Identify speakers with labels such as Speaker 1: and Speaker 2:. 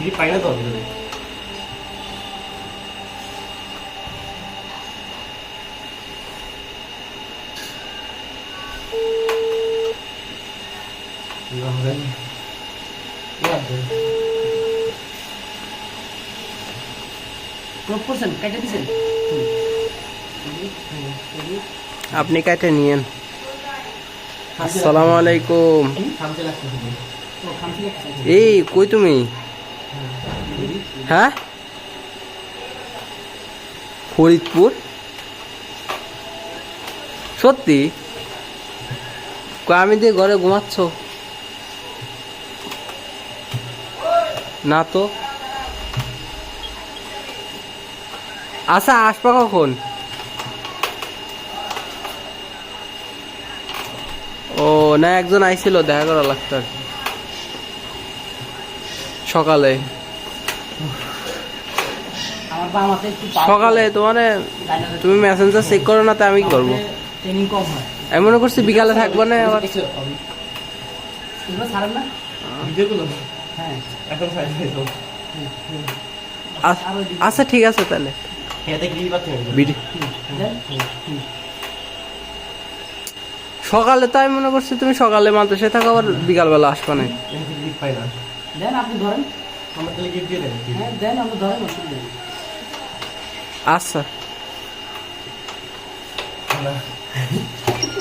Speaker 1: Grip পাই না তো ভিতরে।
Speaker 2: আপনি কাটে নিয়েন। আসসালামু আলাইকুম। এই কই তুমি? হ্যাঁ, ফরিদপুর? সত্যি? আমি দিয়ে ঘরে ঘুমাচ্ছ না তো? আচ্ছা, আসবা কখন? ও না, একজন আইছিল, দেখা করা লাগতো আর কি। সকালে সকালে তোমার তুমি মেসেঞ্জার চেক করো না, তো আমি কি করবো? আমি মনে করছি বিকালে থাকবো না আবার। আচ্ছা ঠিক আছে তাহলে। সকালে তো আমি মনে করছি তুমি সকালে মাদ্রাসে থাকো, আবার বিকালবেলা আসবা না। আচ্ছা।